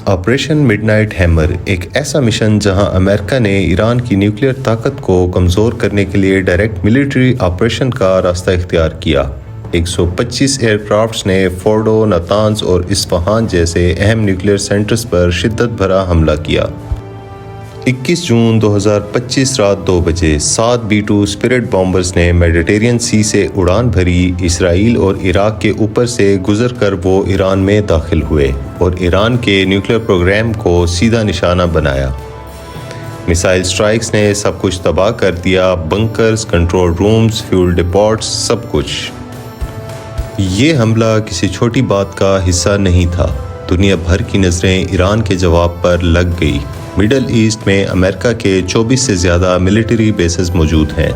Operation midnight hammer ایک ایسا mission جہاں امریکہ نے ایران کی نیوکلیئر طاقت کو کمزور کرنے کے لیے ڈائریکٹ ملٹری آپریشن کا راستہ اختیار کیا۔ 125 ایئر کرافٹس نے فورڈو، نتانز اور اصفہان جیسے اہم نیوکلیئر سینٹرز پر شدت بھرا حملہ کیا۔ 21 جون 2025 رات 2 بجے 7 B-2 اسپرٹ بامبرز نے میڈیٹرینین سی سے اڑان بھری۔ اسرائیل اور عراق کے اوپر سے گزر کر وہ ایران میں داخل ہوئے اور ایران کے نیوکلیئر پروگرام کو سیدھا نشانہ بنایا۔ میسائل سٹرائکس نے سب کچھ تباہ کر دیا، بنکرز، کنٹرول رومز، فیول ڈپوٹس، سب کچھ۔ یہ حملہ کسی چھوٹی بات کا حصہ نہیں تھا۔ دنیا بھر کی نظریں ایران کے جواب پر لگ گئی۔ مڈل ایسٹ میں امریکہ کے 24 سے زیادہ ملٹری بیسز موجود ہیں۔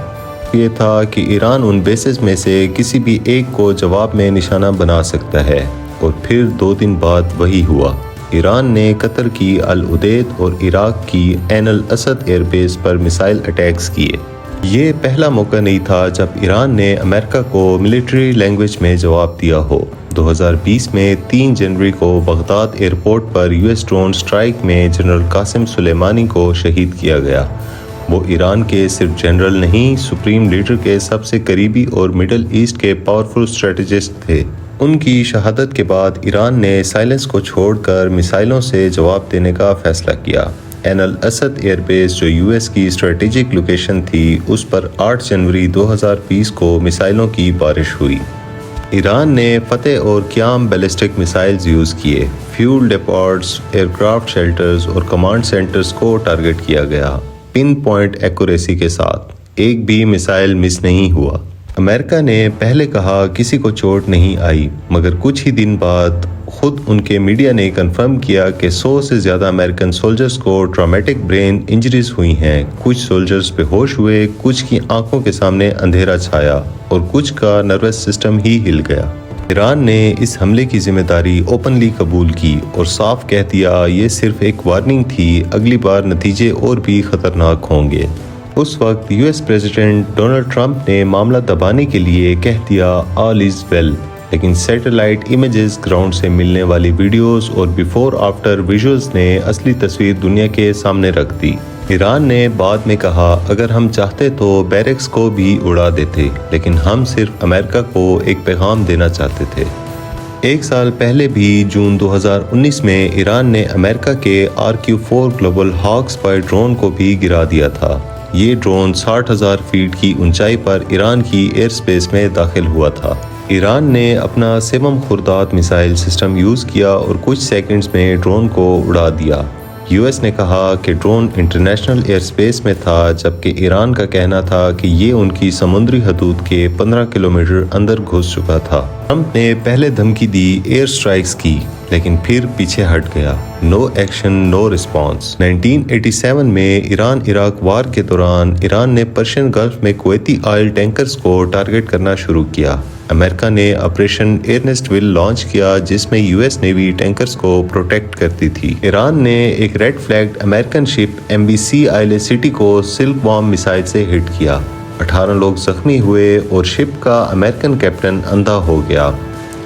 یہ تھا کہ ایران ان بیسز میں سے کسی بھی ایک کو جواب میں نشانہ بنا سکتا ہے، اور پھر 2 دن بعد وہی ہوا۔ ایران نے قطر کی العدید اور عراق کی عین الاسد ایئر بیس پر میسائل اٹیکس کیے۔ یہ پہلا موقع نہیں تھا جب ایران نے امریکہ کو ملٹری لینگویج میں جواب دیا ہو۔ 2020 میں 3 جنوری کو بغداد ایئرپورٹ پر US ڈرون سٹرائک میں جنرل قاسم سلیمانی کو شہید کیا گیا۔ وہ ایران کے صرف جنرل نہیں، سپریم لیڈر کے سب سے قریبی اور مڈل ایسٹ کے پاورفل اسٹریٹجسٹ تھے۔ ان کی شہادت کے بعد ایران نے سائلنس کو چھوڑ کر میسائلوں سے جواب دینے کا فیصلہ کیا۔ عین الاسد ایئر بیس جو US کی اسٹریٹجک لوکیشن تھی، اس پر 8 جنوری 2020 کو میسائلوں کی بارش ہوئی۔ ایران نے فتح اور قیام بیلسٹک میسائلز یوز کیے۔ فیول ڈپوٹس، ایئرکرافٹ شیلٹرز اور کمانڈ سینٹرز کو ٹارگٹ کیا گیا، پن پوائنٹ ایکوریسی کے ساتھ۔ ایک بھی میسائل مس نہیں ہوا۔ امریکہ نے پہلے کہا کسی کو چوٹ نہیں آئی، مگر کچھ ہی دن بعد خود ان کے میڈیا نے کنفرم کیا کہ 100 سے زیادہ امریکن سولجرز کو ٹرامیٹک برین انجریز ہوئی ہیں۔ کچھ سولجرز بے ہوش ہوئے، کچھ کی آنکھوں کے سامنے اندھیرا چھایا اور کچھ کا نروس سسٹم ہی ہل گیا۔ ایران نے اس حملے کی ذمہ داری اوپنلی قبول کی اور صاف کہہ دیا یہ صرف ایک وارننگ تھی، اگلی بار نتیجے اور بھی خطرناک ہوں گے۔ اس وقت US پریزیڈنٹ ڈونلڈ ٹرمپ نے معاملہ دبانے کے لیے کہہ دیا آل از ویل، لیکن سیٹلائٹ امیجز، گراؤنڈ سے ملنے والی ویڈیوز اور بیفور آفٹر ویژولز نے اصلی تصویر دنیا کے سامنے رکھ دی۔ ایران نے بعد میں کہا اگر ہم چاہتے تو بیرکس کو بھی اڑا دیتے، لیکن ہم صرف امریکہ کو ایک پیغام دینا چاہتے تھے۔ 1 سال پہلے بھی جون 2019 میں ایران نے امریکہ کے RQ-4 گلوبل ہاک اسپائی ڈرون کو بھی گرا دیا تھا۔ یہ ڈرون 60,000 فیٹ کی اونچائی پر ایران کی ایئر سپیس میں داخل ہوا تھا۔ ایران نے اپنا 7 خرداد میسائل سسٹم یوز کیا اور کچھ سیکنڈز میں ڈرون کو اڑا دیا۔ US نے کہا کہ ڈرون انٹرنیشنل ایئر سپیس میں تھا، جبکہ ایران کا کہنا تھا کہ یہ ان کی سمندری حدود کے 15 کلومیٹر اندر گھس چکا تھا۔ ٹرمپ نے پہلے دھمکی دی، ایئر سٹرائکس کی، لیکن پھر پیچھے ہٹ گیا۔ No action, no response. 1987 میں ایران عراق وار کے دوران ایران نے پرشین گلف میں کویتی آئل ٹینکرز کو ٹارگٹ کرنا شروع کیا۔ امریکہ نے آپریشن ایرنسٹ ول لانچ کیا، جس میں US نیوی ٹینکرز کو پروٹیکٹ کرتی تھی۔ ایران نے ایک ریڈ فلیگڈ امریکن شپ MBC آئل سٹی کو سلک وارم میسائل سے ہٹ کیا۔ 18 لوگ زخمی ہوئے اور شپ کا امریکن کیپٹن اندھا ہو گیا۔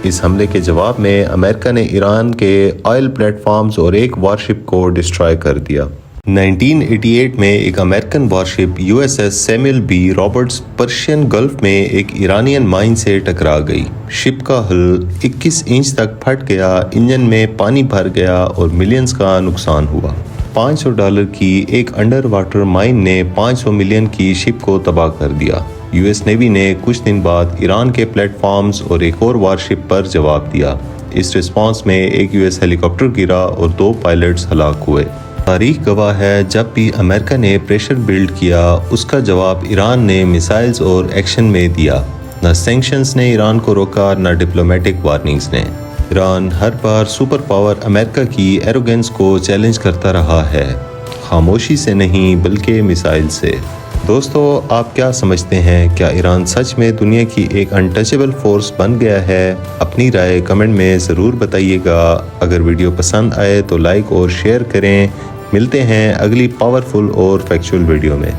اس حملے کے جواب میں امریکہ نے ایران کے آئل پلیٹ فارمز اور ایک وارشپ کو ڈسٹرائے کر دیا۔ 1988 میں ایک American worship USS Samuel B Roberts Persian golf میں ایک ایرانین مائن سے ٹکرا گئی۔ شپ کا ہل 21 انچ تک پھٹ گیا، انجن میں پانی بھر گیا اور ملینز کا نقصان ہوا۔ $500 کی ایک انڈر واٹر مائن نے 500 ملین کی شپ کو تباہ کر دیا۔ US نیوی نے کچھ دن بعد ایران کے پلیٹ فارمز اور ایک اور وارشپ پر جواب دیا۔ اس رسپانس میں ایک US ہیلی کاپٹر گرا اور 2 پائلٹس ہلاک ہوئے۔ تاریخ گواہ ہے جب بھی امریکہ نے پریشر بلڈ کیا، اس کا جواب ایران نے میسائلز اور ایکشن میں دیا۔ نہ سینکشنز نے ایران کو روکا، نہ ڈپلومیٹک وارننگز نے۔ ایران ہر بار سپر پاور امریکہ کی ایروگنس کو چیلنج کرتا رہا ہے، خاموشی سے نہیں بلکہ میسائل سے۔ دوستو، آپ کیا سمجھتے ہیں؟ کیا ایران سچ میں دنیا کی ایک انٹچیبل فورس بن گیا ہے؟ اپنی رائے کمنٹ میں ضرور بتائیے گا۔ اگر ویڈیو پسند آئے تو لائک اور شیئر کریں۔ ملتے ہیں اگلی پاورفل اور فیکچول ویڈیو میں۔